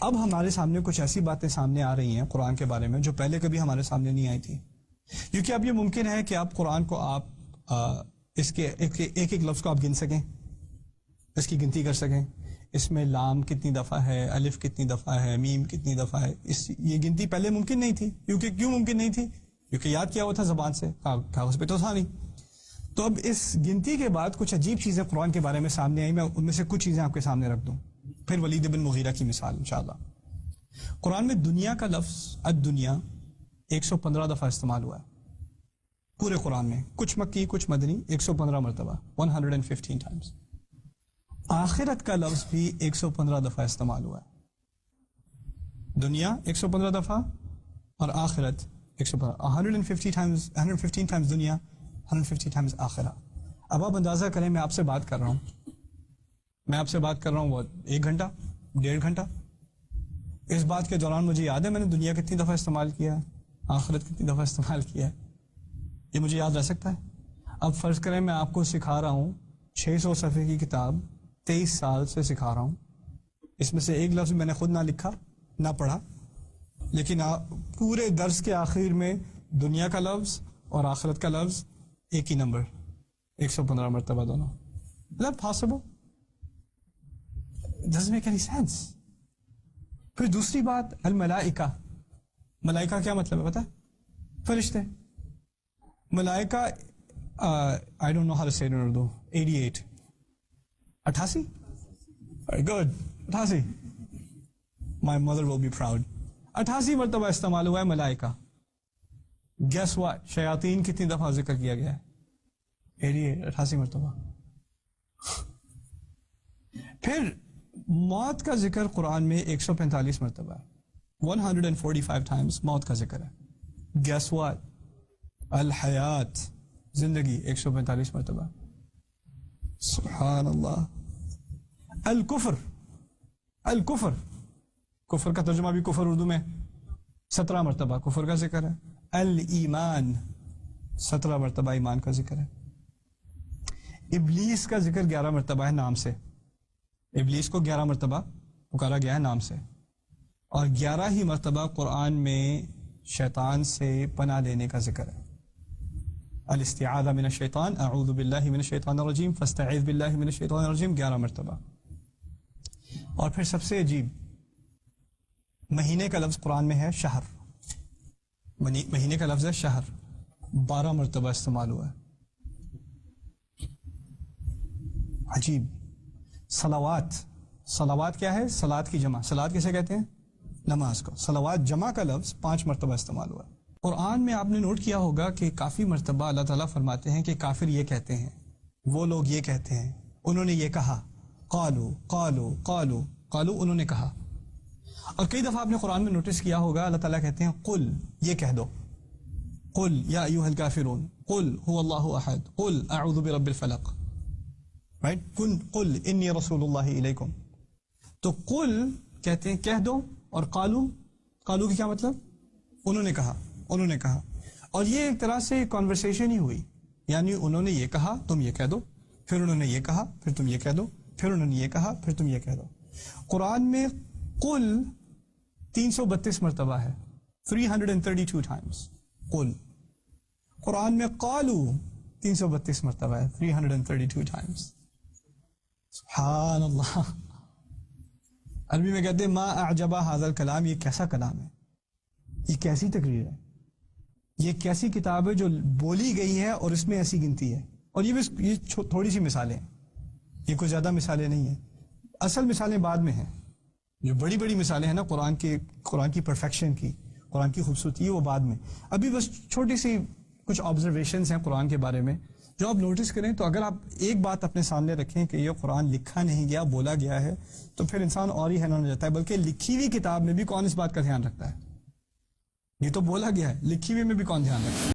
اب ہمارے سامنے کچھ ایسی باتیں سامنے آ رہی ہیں قرآن کے بارے میں جو پہلے کبھی ہمارے سامنے نہیں آئی تھی، کیونکہ اب یہ ممکن ہے کہ آپ قرآن کو اس کے ایک لفظ کو آپ گن سکیں، اس کی گنتی کر سکیں، اس میں لام کتنی دفعہ ہے، الف کتنی دفعہ ہے، میم کتنی دفعہ ہے، یہ گنتی پہلے ممکن نہیں تھی۔ کیوں ممکن نہیں تھی؟ کیونکہ یاد کیا ہوا تھا زبان سے، کاغذ پہ تو تھا نہیں۔ تو اب اس گنتی کے بعد کچھ عجیب چیزیں قرآن کے بارے میں سامنے آئی، میں ان میں سے کچھ چیزیں آپ کے سامنے رکھ دوں، پھر ولید بن مغیرہ کی مثال انشاءاللہ۔ قرآن میں دنیا کا لفظ الدنیا 115 دفعہ استعمال ہوا ہے پورے قرآن میں، کچھ مکی کچھ مدنی، 115 مرتبہ، 115 ٹائمز۔ آخرت کا لفظ بھی 115 دفعہ استعمال ہوا ہے، دنیا 115 دفعہ اور آخرت 115، 115 ٹائمز دنیا، 150 ٹائمز آخرہ۔ اب آپ اندازہ کریں، میں آپ سے بات کر رہا ہوں وہ 1 گھنٹہ 1.5 گھنٹہ، اس بات کے دوران مجھے یاد ہے میں نے دنیا کتنی دفعہ استعمال کیا ہے، آخرت کتنی دفعہ استعمال کیا ہے، یہ مجھے یاد رہ سکتا ہے؟ اب فرض کریں میں آپ کو سکھا رہا ہوں 600 صفحے کی کتاب، 23 سال سے سکھا رہا ہوں، اس میں سے ایک لفظ میں نے خود نہ لکھا نہ پڑھا، لیکن پورے درس کے آخر میں دنیا کا لفظ اور آخرت کا لفظ ایک ہی نمبر، 115 مرتبہ دونوں۔ مطلب possible? doesn't make any sense۔ پھر دوسری بات، الملائکہ، ملائکہ کیا مطلب ہے پتہ ہے؟ فرشتے۔ ملائکہ I don't know how to say it in Urdu، 88، 88، good، 88، my mother will be proud، 88 مرتبہ استعمال ہوا ہے ملائکہ۔ guess what، شیاطین کتنی دفعہ ذکر کیا گیا ہے؟ 88 مرتبہ۔ پھر موت کا ذکر قرآن میں 145 مرتبہ ہے، 145 ٹائمز موت کا ذکر ہے۔ guess what، الحیات، زندگی، 145 مرتبہ۔ سبحان اللہ۔ الکفر، کفر کا ترجمہ بھی کفر اردو میں 17 مرتبہ کفر کا ذکر ہے۔ الایمان، 17 مرتبہ ایمان کا ذکر ہے۔ ابلیس کا ذکر 11 مرتبہ ہے نام سے، ابلیس کو 11 مرتبہ پکارا گیا ہے نام سے، اور 11 ہی مرتبہ قرآن میں شیطان سے پناہ لینے کا ذکر ہے۔ الاستعاذہ من الشیطان، اعوذ باللہ من الشیطان الرجیم، فاستعذ باللہ من الشیطان الرجیم، 11 مرتبہ۔ اور پھر سب سے عجیب، مہینے کا لفظ قرآن میں ہے شہر، مہینے کا لفظ ہے شہر، 12 مرتبہ استعمال ہوا ہے۔ عجیب۔ صلوات کیا ہے؟ صلات کی جمع، صلات کسے کہتے ہیں؟ نماز کو۔ صلوات جمع کا لفظ 5 مرتبہ استعمال ہوا ہے۔ قرآن میں آپ نے نوٹ کیا ہوگا کہ کافی مرتبہ اللہ تعالیٰ فرماتے ہیں کہ کافر یہ کہتے ہیں، وہ لوگ یہ کہتے ہیں، انہوں نے یہ کہا، قالو انہوں نے کہا۔ اور کئی دفعہ آپ نے قرآن میں نوٹس کیا ہوگا اللہ تعالیٰ کہتے ہیں قل، یہ کہہ دو، قل یا ایھا الکافرون، قل هو اللہ احد، قل اعوذ برب الفلق، رائٹ، قل انی رسول اللہ الیکم۔ تو قل کہتے ہیں کہہ دو، اور قالو کی کیا مطلب؟ انہوں نے کہا، اور یہ ایک طرح سے کانورسیشن ہی ہوئی، یعنی انہوں نے یہ کہا تم یہ کہہ دو، پھر انہوں نے یہ کہا پھر تم یہ کہہ دو، پھر انہوں نے یہ کہا پھر تم یہ کہہ دو۔ قرآن میں قل 332 مرتبہ ہے، 332 ٹائمز قل۔ قرآن میں قالو 332 مرتبہ ہے، 332 ٹائمز۔ سبحان اللہ۔ عربی میں کہتے ہیں ما اعجب ھذا الکلام، یہ کیسا کلام ہے، یہ کیسی تقریر ہے، یہ کیسی کتاب ہے جو بولی گئی ہے اور اس میں ایسی گنتی ہے۔ اور یہ تھوڑی سی مثالیں ہیں، یہ کوئی زیادہ مثالیں نہیں ہیں، اصل مثالیں بعد میں ہیں، جو بڑی بڑی مثالیں ہیں نا قرآن کی پرفیکشن کی، قرآن کی خوبصورتی، وہ بعد میں۔ ابھی بس چھوٹی سی کچھ آبزرویشنز ہیں قرآن کے بارے میں جو آپ نوٹس کریں، تو اگر آپ ایک بات اپنے سامنے رکھیں کہ یہ قرآن لکھا نہیں گیا، بولا گیا ہے، تو پھر انسان اور ہی حیران ہو جاتا ہے۔ بلکہ لکھی ہوئی کتاب میں بھی کون اس بات کا دھیان رکھتا ہے؟ یہ تو بولا گیا ہے، لکھی ہوئی میں بھی کون دھیان رکھتا ہے؟